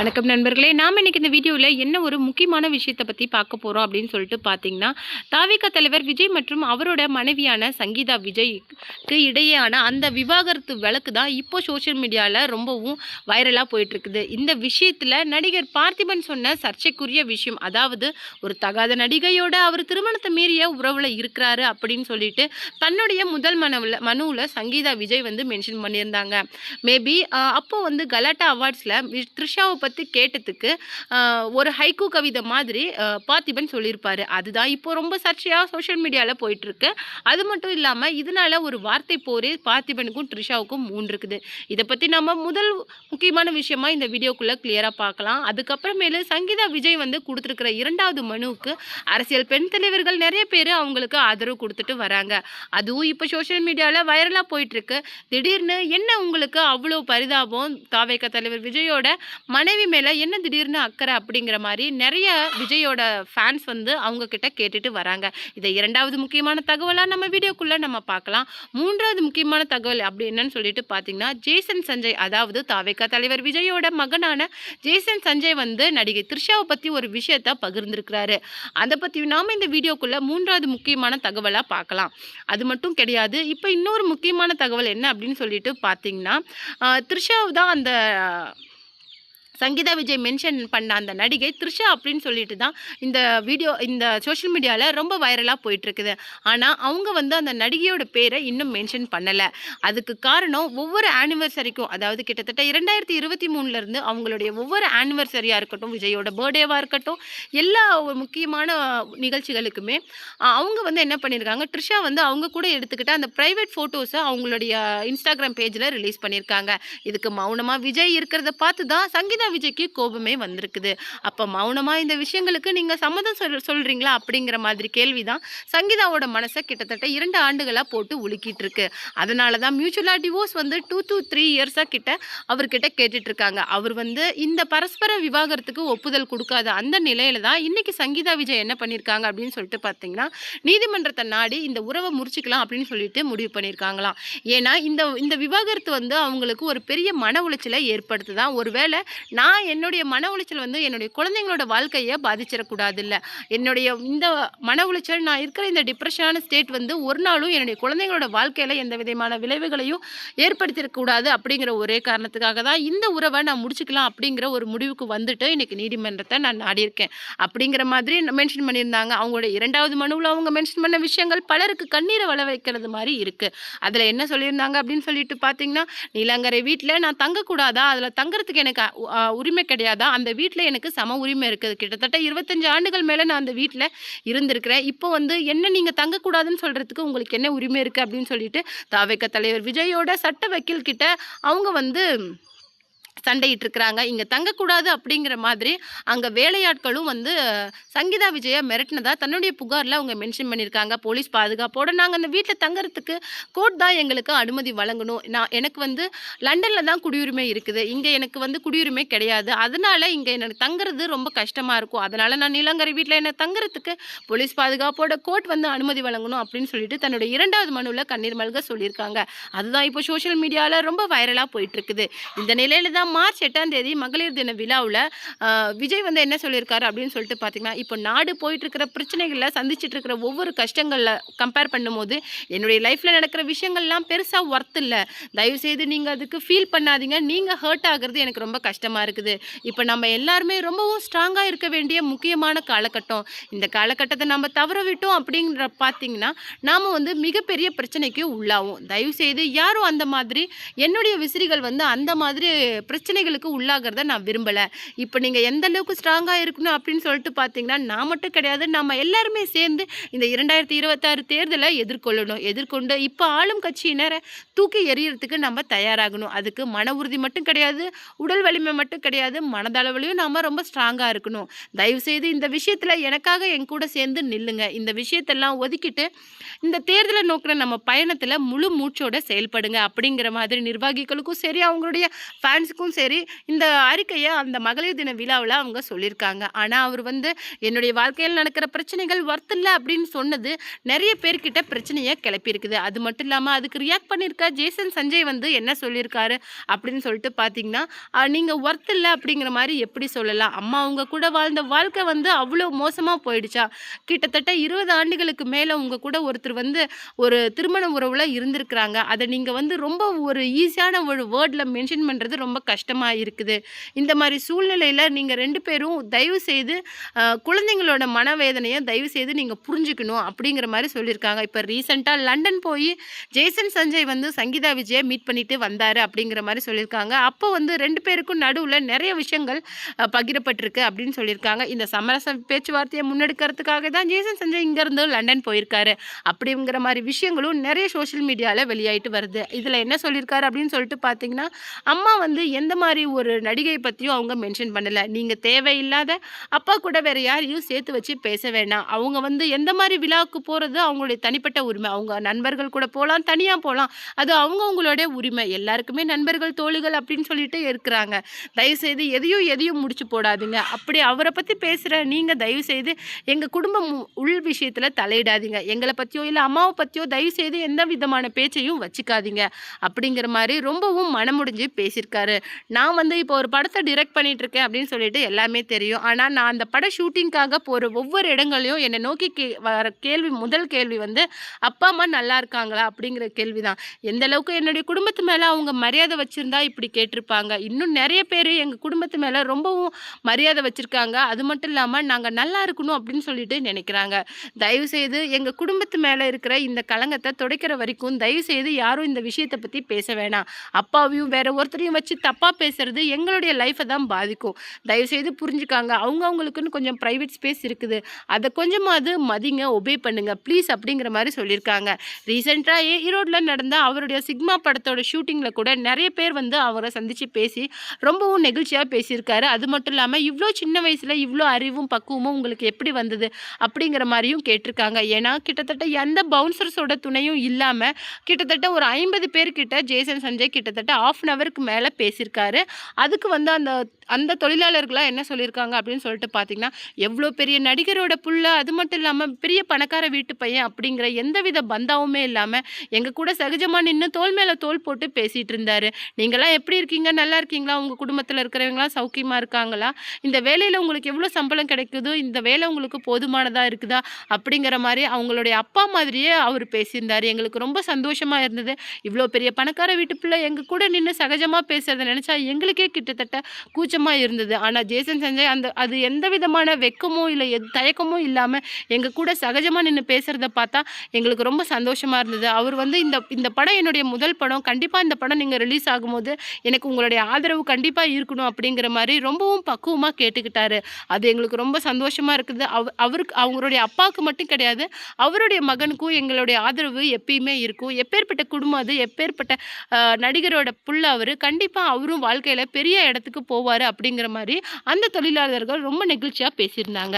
வணக்கம் நண்பர்களே. நாம் இன்னைக்கு இந்த வீடியோவில் என்ன ஒரு முக்கியமான விஷயத்தை பற்றி பார்க்க போகிறோம் அப்படின்னு சொல்லிட்டு பார்த்தீங்கன்னா, தாவேகா தலைவர் விஜய் மற்றும் அவரோட மனைவியான சங்கீதா விஜய்க்கு இடையேயான அந்த விவாகரத்து வழக்கு தான் இப்போ சோஷியல் மீடியாவில் ரொம்பவும் வைரலாக போயிட்டுருக்குது. இந்த விஷயத்தில் நடிகர் பார்த்திபன் சொன்ன சர்ச்சைக்குரிய விஷயம், அதாவது ஒரு தகாத நடிகையோட அவர் திருமணத்தை மீறிய உறவில் இருக்கிறாரு அப்படின்னு சொல்லிட்டு தன்னுடைய முதல் மனுவில் சங்கீதா விஜய் வந்து மென்ஷன் பண்ணியிருந்தாங்க. மேபி அப்போ வந்து கலாட்டா அவார்ட்ஸில் த்ரிஷாவை பற்றி கேட்டதுக்கு ஒரு ஹைக்கூ கவிதை மாதிரி பார்த்திபன் சொல்லியிருப்பாரு. அதுதான் இப்போ ரொம்ப சர்ச்சையாக சோஷியல் மீடியாவில் போயிட்டுருக்கு. அது மட்டும் இல்லாமல் இதனால ஒரு வார்த்தை போரே பார்த்திபனுக்கும் த்ரிஷாவுக்கும் இருக்குது. இதை பற்றி நம்ம முதல் முக்கியமான விஷயமா இந்த வீடியோக்குள்ளே கிளியராக பார்க்கலாம். அதுக்கப்புறமேலு சங்கீதா விஜய் வந்து கொடுத்துருக்கிற இரண்டாவது மனுவுக்கு அரசியல் பெண் தலைவர்கள் நிறைய பேர் அவங்களுக்கு ஆதரவு கொடுத்துட்டு வராங்க. அதுவும் இப்போ சோஷியல் மீடியாவில் வைரலாக போயிட்டுருக்கு. திடீர்னு என்ன உங்களுக்கு அவ்வளோ பரிதாபம், தாவேகா தலைவர் விஜயோட மனைவி மேலே என்ன திடீர்னு அக்கறை அப்படிங்கிற மாதிரி நிறைய விஜயோட ஃபேன்ஸ் வந்து அவங்க கிட்ட கேட்டுட்டு வராங்க. இதை இரண்டாவது முக்கியமான தகவலாக நம்ம வீடியோக்குள்ளே நம்ம பார்க்கலாம். மூன்றாவது முக்கியமான தகவல் அப்படி என்னன்னு சொல்லிட்டு பார்த்தீங்கன்னா, ஜேசன் சஞ்சய், அதாவது தாவேகா தலைவர் விஜயோட மகனான ஜேசன் சஞ்சய் வந்து நடிகை த்ரிஷாவை பற்றி ஒரு விஷயத்தை பகிர்ந்திருக்கிறாரு. அதை பற்றி நாம் இந்த வீடியோக்குள்ளே மூன்றாவது முக்கியமான தகவலாக பார்க்கலாம். அது மட்டும் கிடையாது, இப்போ இன்னொரு முக்கியமான தகவல் என்ன அப்படின்னு சொல்லிட்டு பார்த்தீங்கன்னா, த்ரிஷாவை தான் அந்த சங்கீதா விஜய் மென்ஷன் பண்ண அந்த நடிகை த்ரிஷா அப்படின்னு சொல்லிட்டு தான் இந்த வீடியோ இந்த சோஷியல் மீடியாவில் ரொம்ப வைரலாக போயிட்டுருக்குது. ஆனால் அவங்க வந்து அந்த நடிகையோட பேரை இன்னும் மென்ஷன் பண்ணலை. அதுக்கு காரணம் ஒவ்வொரு ஆனிவர்சரிக்கும், அதாவது கிட்டத்தட்ட 2023 அவங்களுடைய ஒவ்வொரு ஆனிவர்சரியாக இருக்கட்டும், விஜயோட பர்த்டேவாக இருக்கட்டும், எல்லா முக்கியமான நிகழ்ச்சிகளுக்குமே அவங்க வந்து என்ன பண்ணியிருக்காங்க, த்ரிஷா வந்து அவங்க கூட எடுத்துக்கிட்ட அந்த ப்ரைவேட் ஃபோட்டோஸை அவங்களுடைய இன்ஸ்டாகிராம் பேஜில் ரிலீஸ் பண்ணியிருக்காங்க. இதுக்கு மௌனமாக விஜய் இருக்கிறத பார்த்து தான் சங்கீதா விஜய்க்கு கோபமே வந்திருக்குது. அப்ப மௌனமா இந்த விஷயங்களுக்கு நீங்க சம்மதம் சொல்றீங்களா அப்படிங்கிற மாதிரி கேள்விதான் சங்கீதாவோட மனசை கிட்டத்தட்ட 2 ஆண்டுகளா போட்டு உலுக்கிட்டு இருக்கு. அதனாலதான் மியூச்சுவலா டிவோர்ஸ் வந்து 2 to 3 இயர்ஸா கிட்ட அவர்கிட்ட கேட்டுட்டு இருக்காங்க. அவர் வந்து இந்த பரஸ்பர விவாகரத்துக்கு ஒப்புதல் கொடுக்காத அந்த நிலையில தான் இன்னைக்கு சங்கீதா விஜய் என்ன பண்ணியிருக்காங்க அப்படின்னு சொல்லிட்டு பார்த்தீங்கன்னா, நீதிமன்றத்தை நாடி இந்த உறவை முறிச்சுக்கலாம் அப்படின்னு சொல்லிட்டு முடிவு பண்ணியிருக்காங்களாம். ஏன்னா இந்த விவாகரத்து வந்து அவங்களுக்கு ஒரு பெரிய மன உளைச்சலை ஏற்படுத்துதான். ஒருவேளை நான் என்னுடைய மன உளைச்சல் வந்து என்னுடைய குழந்தைங்களோட வாழ்க்கையை பாதிச்சிடக்கூடாது. இல்லை, என்னுடைய இந்த மன உளைச்சல், நான் இருக்கிற இந்த டிப்ரெஷனான ஸ்டேட் வந்து ஒரு நாளும் என்னுடைய குழந்தைங்களோட வாழ்க்கையில் எந்த விதமான விளைவுகளையும் ஏற்படுத்திடக்கூடாது அப்படிங்கிற ஒரே காரணத்துக்காக தான் இந்த உறவை நான் முடிச்சுக்கலாம் அப்படிங்கிற ஒரு முடிவுக்கு வந்துட்டு இன்னைக்கு நீதிமன்றத்தை நான் நாடியிருக்கேன் அப்படிங்கிற மாதிரி மென்ஷன் பண்ணியிருந்தாங்க. அவங்களோட இரண்டாவது மனுவில் அவங்க மென்ஷன் பண்ண விஷயங்கள் பலருக்கு கண்ணீரை வள வைக்கிறது மாதிரி இருக்குது. அதில் என்ன சொல்லியிருந்தாங்க அப்படின்னு சொல்லிட்டு பார்த்தீங்கன்னா, நீலாங்கரை வீட்டில் நான் தங்கக்கூடாதா, அதில் தங்குறதுக்கு எனக்கு உரிமை கிடையாதா, அந்த வீட்டில் எனக்கு சம உரிமை இருக்குது, கிட்டத்தட்ட 25 ஆண்டுகள் மேலே நான் அந்த வீட்டில் இருந்திருக்கிறேன், இப்போ வந்து என்ன நீங்கள் தங்கக்கூடாதுன்னு சொல்கிறதுக்கு உங்களுக்கு என்ன உரிமை இருக்குது அப்படின்னு சொல்லிட்டு தாவேகா தலைவர் விஜயோட சட்ட வக்கீல் கிட்ட அவங்க வந்து சண்டையிட்டு இருக்கிறாங்க. இங்கே தங்கக்கூடாது அப்படிங்கிற மாதிரி அங்கே வேலையாட்களும் வந்து சங்கீதா விஜயை மிரட்டினதா தன்னுடைய புகாரில் அவங்க மென்ஷன் பண்ணியிருக்காங்க. போலீஸ் பாதுகாப்போடு நாங்கள் அந்த வீட்டில் தங்குறதுக்கு கோர்ட் தான் எங்களுக்கு அனுமதி வழங்கணும், எனக்கு வந்து லண்டனில் தான் குடியுரிமை இருக்குது, இங்கே எனக்கு வந்து குடியுரிமை கிடையாது, அதனால் இங்கே எனக்கு தங்குறது ரொம்ப கஷ்டமாக இருக்கும், அதனால் நான் நீலாங்கரை வீட்டில் என்னை தங்குறதுக்கு போலீஸ் பாதுகாப்போட கோர்ட் வந்து அனுமதி வழங்கணும் அப்படின்னு சொல்லிட்டு தன்னுடைய இரண்டாவது மனுவில் கண்ணீர் மல்க சொல்லியிருக்காங்க. அதுதான் இப்போ சோஷியல் மீடியாவில் ரொம்ப வைரலாக போயிட்டுருக்குது. இந்த நிலையில தான் மார்ச் 8ஆம் தேதி மகளிர் தின விழாவில் விஜய் வந்து என்ன சொல்லியிருக்காரு அப்படின்னு சொல்லிட்டு பார்த்தீங்கன்னா, இப்போ நாடு போயிட்டு இருக்கிற பிரச்சனைகளில் சந்திச்சுட்டு இருக்கிற ஒவ்வொரு கஷ்டங்களில் கம்பேர் பண்ணும்போது என்னுடைய லைஃப்பில் நடக்கிற விஷயங்கள்லாம் பெருசாக ஒர்த் இல்லை, தயவுசெய்து நீங்கள் அதுக்கு ஃபீல் பண்ணாதீங்க, நீங்கள் ஹர்ட் ஆகிறது எனக்கு ரொம்ப கஷ்டமாக இருக்குது. இப்போ நம்ம எல்லாருமே ரொம்பவும் ஸ்ட்ராங்காக இருக்க வேண்டிய முக்கியமான காலகட்டம், இந்த காலகட்டத்தை நம்ம தவற விட்டோம் அப்படிங்கிற பார்த்தீங்கன்னா நாம் வந்து மிகப்பெரிய பிரச்சனைக்கு உள்ளாகும். தயவுசெய்து யாரும் அந்த மாதிரி என்னுடைய விசிறிகள் வந்து அந்த மாதிரி பிரச்சனைகளுக்கு உள்ளாகிறத நான் விரும்பலை. இப்போ நீங்கள் எந்த அளவுக்கு ஸ்ட்ராங்காக இருக்கணும் அப்படின்னு சொல்லிட்டு பார்த்தீங்கன்னா, நான் மட்டும் கிடையாது, நம்ம எல்லாருமே சேர்ந்து இந்த 2026 தேர்தலை எதிர்கொண்டு இப்போ ஆளும் கட்சியினரை தூக்கி எறியறதுக்கு நம்ம தயாராகணும். அதுக்கு மன உறுதி மட்டும் கிடையாது, உடல் வலிமை மட்டும் கிடையாது, மனதளவுலையும் நாம் ரொம்ப ஸ்ட்ராங்காக இருக்கணும். தயவுசெய்து இந்த விஷயத்தில் எனக்காக என் கூட சேர்ந்து நில்லுங்க. இந்த விஷயத்தெல்லாம் ஒதுக்கிட்டு இந்த தேர்தலை நோக்கின நம்ம பயணத்தில் முழு மூச்சோட செயல்படுங்க அப்படிங்கிற மாதிரி நிர்வாகிகளுக்கும் சரி, அவங்களுடைய ஃபேன்ஸுக்கும் ரொம்பவும் சரி இந்த அறிக்கையை அந்த மகளிர் தின விழாவில் அவங்க சொல்லியிருக்காங்க. ஆனால் அவர் வந்து என்னுடைய வாழ்க்கையில் நடக்கிற பிரச்சனைகள் ஒர்த் அப்படின்னு சொன்னது நிறைய பேர்கிட்ட பிரச்சனையை கிளப்பியிருக்குது. அது மட்டும் இல்லாமல் அதுக்கு ரியாக்ட் பண்ணியிருக்க ஜேசன் சஞ்சய் வந்து என்ன சொல்லியிருக்காரு அப்படின்னு சொல்லிட்டு பார்த்தீங்கன்னா, நீங்கள் ஒர்த் இல்லை அப்படிங்கிற மாதிரி எப்படி சொல்லலாம்? அம்மா அவங்க கூட வாழ்ந்த வாழ்க்கை வந்து அவ்வளோ மோசமாக போயிடுச்சா? கிட்டத்தட்ட 20 ஆண்டுகளுக்கு மேலே உங்கள் கூட ஒருத்தர் வந்து ஒரு திருமண உறவில் இருந்திருக்கிறாங்க. அதை நீங்கள் வந்து ரொம்ப ஒரு ஈஸியான ஒரு வேர்டில் மென்ஷன் பண்ணுறது ரொம்ப கஷ்டமாக இருக்குது. இந்த மாதிரி சூழ்நிலையில் நீங்கள் 2 பேரும் தயவு செய்து குழந்தைங்களோட மனவேதனையை தயவு செய்து நீங்கள் புரிஞ்சுக்கணும் அப்படிங்கிற மாதிரி சொல்லியிருக்காங்க. இப்போ ரீசெண்டாக லண்டன் போய் ஜேசன் சஞ்சய் வந்து சங்கீதா விஜயை மீட் பண்ணிட்டு வந்தார் அப்படிங்கிற மாதிரி சொல்லியிருக்காங்க. அப்போ வந்து 2 பேருக்கும் நடுவில் நிறைய விஷயங்கள் பகிரப்பட்டிருக்கு அப்படின்னு சொல்லியிருக்காங்க. இந்த சமரச பேச்சுவார்த்தையை முன்னெடுக்கிறதுக்காக தான் ஜேசன் சஞ்சய் இங்கேருந்து லண்டன் போயிருக்காரு அப்படிங்கிற மாதிரி விஷயங்களும் நிறைய சோஷியல் மீடியாவில் வெளியாயிட்டு வருது. இதில் என்ன சொல்லியிருக்காரு அப்படின்னு சொல்லிட்டு பார்த்தீங்கன்னா, அம்மா வந்து எந்த மாதிரி ஒரு நடிகை பற்றியும் அவங்க மென்ஷன் பண்ணலை. நீங்கள் தேவையில்லாத அப்பா கூட வேறு யாரையும் சேர்த்து வச்சு பேச வேண்டாம். அவங்க வந்து எந்த மாதிரி விழாவுக்கு போகிறது அவங்களுடைய தனிப்பட்ட உரிமை. அவங்க நண்பர்கள் கூட போகலாம், தனியாக போகலாம். அது அவங்களுடைய உரிமை. எல்லாருக்குமே நண்பர்கள் தோழிகள் அப்படின்னு சொல்லிட்டு இருக்கிறாங்க. தயவுசெய்து எதையும் முடிச்சு போடாதீங்க. அப்படி அவரை பற்றி பேசுகிற நீங்கள் தயவுசெய்து எங்கள் குடும்பம் உள் விஷயத்தில் தலையிடாதீங்க. எங்களை பற்றியோ இல்லை அம்மாவை பற்றியோ தயவுசெய்து எந்த விதமான பேச்சையும் வச்சுக்காதீங்க அப்படிங்கிற மாதிரி ரொம்பவும் மனமுடிஞ்சு பேசியிருக்காரு. நான் வந்து இப்போ ஒரு படத்தை டிரெக்ட் பண்ணிட்டு இருக்கேன் அப்படின்னு சொல்லிட்டு எல்லாமே தெரியும். ஆனால் நான் அந்த பட ஷூட்டிங்காக போகிற ஒவ்வொரு இடங்களையும் என்னை நோக்கி வர முதல் கேள்வி வந்து அப்பா அம்மா நல்லா இருக்காங்களா அப்படிங்கிற கேள்வி தான். எந்த அளவுக்கு என்னுடைய குடும்பத்து மேலே அவங்க மரியாதை வச்சுருந்தா இப்படி கேட்டிருப்பாங்க. இன்னும் நிறைய பேர் எங்கள் குடும்பத்து மேலே ரொம்பவும் மரியாதை வச்சுருக்காங்க. அது மட்டும் இல்லாமல் நாங்கள் நல்லா இருக்கணும் அப்படின்னு சொல்லிட்டு நினைக்கிறாங்க. தயவுசெய்து எங்கள் குடும்பத்து மேலே இருக்கிற இந்த களங்கத்தை துடைக்கிற வரைக்கும் தயவுசெய்து யாரும் இந்த விஷயத்தை பற்றி பேச வேணாம். அப்பாவையும் வேற ஒருத்தரையும் வச்சு தப்பாக பேசுறது எங்களுடைய லைஃப்பை தான் பாதிக்கும். தயவுசெய்து புரிஞ்சுக்காங்க. அவங்களுக்குன்னு கொஞ்சம் ப்ரைவேட் ஸ்பேஸ் இருக்குது. அதை கொஞ்சமாவது மதிங்க, ஒபே பண்ணுங்க ப்ளீஸ் அப்படிங்கிற மாதிரி சொல்லியிருக்காங்க. ரீசெண்டாக ஈரோட்டில் நடந்த அவருடைய சிக்மா படத்தோட ஷூட்டிங்கில் கூட நிறைய பேர் வந்து அவரை சந்தித்து பேசி ரொம்பவும் நெகிழ்ச்சியாக பேசியிருக்காரு. அது மட்டும் இல்லாமல் இவ்வளோ சின்ன வயசில் இவ்வளோ அறிவும் பக்குவமும் உங்களுக்கு எப்படி வந்தது அப்படிங்கிற மாதிரியும் கேட்டிருக்காங்க. ஏன்னா கிட்டத்தட்ட எந்த பவுன்சர்ஸோட துணையும் இல்லாமல் கிட்டத்தட்ட ஒரு 50 பேர்கிட்ட ஜேசன் சஞ்சய் கிட்டத்தட்ட 1/2 ஹவருக்கு மேலே பேசியிருக்காரு. அதுக்கு வந்து அந்த தொழிலாளர்களாக என்ன சொல்லியிருக்காங்க அப்படின்னு சொல்லிட்டு பார்த்தீங்கன்னா, எவ்வளோ பெரிய நடிகரோட புள்ள, அது மட்டும் இல்லாமல் பெரிய பணக்கார வீட்டு பையன் அப்படிங்கிற எந்தவித பந்தாவுமே இல்லாமல் எங்கள் கூட சகஜமாக நின்று தோள் மேலே தோள் போட்டு பேசிகிட்டு இருந்தார். நீங்களாம் எப்படி இருக்கீங்க, நல்லா இருக்கீங்களா, உங்கள் குடும்பத்தில் இருக்கிறவங்களாம் சௌக்கியமாக இருக்காங்களா, இந்த வேலையில் உங்களுக்கு எவ்வளோ சம்பளம் கிடைக்குதோ, இந்த வேலை உங்களுக்கு போதுமானதாக இருக்குதா அப்படிங்கிற மாதிரி அவங்களுடைய அப்பா மாதிரியே அவர் பேசியிருந்தார். எங்களுக்கு ரொம்ப சந்தோஷமாக இருந்தது. இவ்வளோ பெரிய பணக்கார வீட்டு பிள்ளை எங்கள் கூட நின்று சகஜமாக பேசுறதை நினச்சா எங்களுக்கே கிட்டத்தட்ட கூச்சமாக இருந்தது. ஆனால் ஜேசன் சஞ்சய் அது எந்த விதமான வெக்கமோ இல்லை தயக்கமோ இல்லாமல் எங்கள் கூட சகஜமாக நின்று பேசுகிறத பார்த்தா எங்களுக்கு ரொம்ப சந்தோஷமாக இருந்தது. அவர் வந்து இந்த படம் என்னுடைய முதல் படம், கண்டிப்பாக இந்த படம் நீங்கள் ரிலீஸ் ஆகும்போது எனக்கு உங்களுடைய ஆதரவு கண்டிப்பாக இருக்கணும் அப்படிங்கிற மாதிரி ரொம்பவும் பக்குவமாக கேட்டுக்கிட்டாரு. அது எங்களுக்கு ரொம்ப சந்தோஷமாக இருக்குது. அவருக்கு அவங்களுடைய அப்பாவுக்கு மட்டும் கிடையாது, அவருடைய மகனுக்கும் எங்களுடைய ஆதரவு எப்பயுமே இருக்கும். எப்பேற்பட்ட குடும்பம் அது, எப்பேற்பட்ட நடிகரோட புள்ள அவர், கண்டிப்பாக அவரும் வாழ்க்கையில் பெரிய இடத்துக்கு போவார் அப்படிங்கிற மாதிரி அந்த தொழிலாளர்கள் ரொம்ப நெகிழ்ச்சியாக பேசியிருந்தாங்க.